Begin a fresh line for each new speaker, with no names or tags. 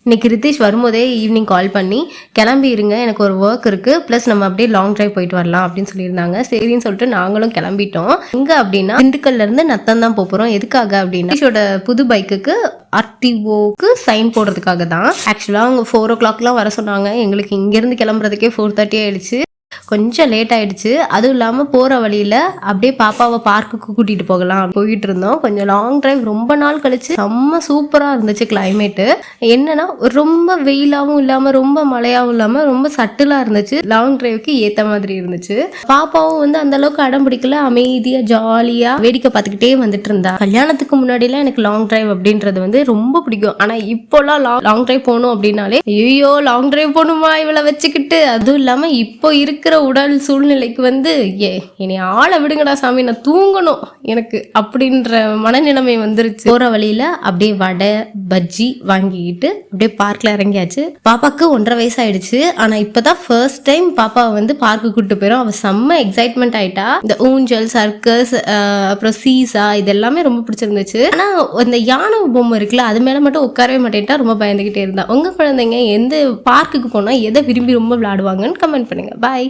இன்னைக்கு ரித்தீஷ் வரும்போதே ஈவினிங் கால் பண்ணி கிளம்பி இருங்க, எனக்கு ஒரு ஒர்க் இருக்குது, ப்ளஸ் நம்ம அப்படியே லாங் ட்ரைவ் போயிட்டு வரலாம் அப்படின்னு சொல்லியிருந்தாங்க. சரின்னு சொல்லிட்டு நாங்களும் கிளம்பிட்டோம். எங்கே அப்படின்னா திண்டுக்கல்லேருந்து நத்தம் தான் போகிறோம். எதுக்காக அப்படின்னா ரித்தீஷோட புது பைக்குக்கு ஆர்டிஓக்கு சைன் போடுறதுக்காக தான். ஆக்சுவலாக அவங்க 4 o'clockலாம் வர சொன்னாங்க. எங்களுக்கு இங்கேருந்து கிளம்புறதுக்கே 4:30 ஆயிடுச்சு. கொஞ்சம் லேட் ஆயிடுச்சு. அதுவும் இல்லாமல் போகிற வழியில் அப்படியே பாப்பாவை பார்க்குக்கு கூட்டிகிட்டு போகலாம் போயிட்டு இருந்தோம். கொஞ்சம் லாங் டிரைவ், ரொம்ப நாள் கழிச்சு. செம்ம சூப்பராக இருந்துச்சு கிளைமேட்டு. என்னன்னா ரொம்ப வெயிலாகவும் இல்லாமல் ரொம்ப மழையாகவும் இல்லாமல் ரொம்ப சட்டிலாக இருந்துச்சு. லாங் டிரைவுக்கு ஏற்ற மாதிரி இருந்துச்சு. பாப்பாவும் வந்து அந்த அளவுக்கு அடம் பிடிக்கல, அமைதியாக ஜாலியாக வேடிக்கை பார்த்துக்கிட்டே வந்துட்டு இருந்தா. கல்யாணத்துக்கு முன்னாடிலாம் எனக்கு லாங் டிரைவ் அப்படின்றது வந்து ரொம்ப பிடிக்கும். ஆனால் இப்போலாம் லாங் டிரைவ் போகணும் அப்படின்னாலே ஐயோ லாங் டிரைவ் போகணுமா இவளை வச்சுக்கிட்டு. அதுவும் இல்லாமல் இப்போ இருக்கிற உடல் சூழ்நிலைக்கு வந்து என்னை ஆளை விடுங்கடா சாமி, நான் தூங்கணும் எனக்கு அப்படின்ற மனநிலைமை வந்துருச்சு. போற வழியில அப்படியே வடை பஜ்ஜி வாங்கிக்கிட்டு அப்படியே பார்க்ல இறங்கியாச்சு. பாப்பாக்கு 1.5 வயசு ஆயிடுச்சு. ஆனா இப்பதான் ஃபர்ஸ்ட் டைம் பாப்பாவை வந்து பார்க்கு கூட்டு போயிடும். அவ செம்ம எக்ஸைட்மெண்ட் ஆயிட்டா. இந்த ஊஞ்சல், சர்க்கஸ், அப்புறம் சீசா இது எல்லாமே ரொம்ப பிடிச்சிருந்துச்சு. ஆனா இந்த யானை பொம்மை இருக்குல்ல, அது மேல மட்டும் உட்காரவே மாட்டேன்ட்டா. ரொம்ப பயந்துகிட்டே இருந்தா. உங்க குழந்தைங்க எந்த பார்க்குக்கு போனா எதை விரும்பி ரொம்ப விளையாடுவாங்கன்னு கமெண்ட் பண்ணுங்க. பாய்.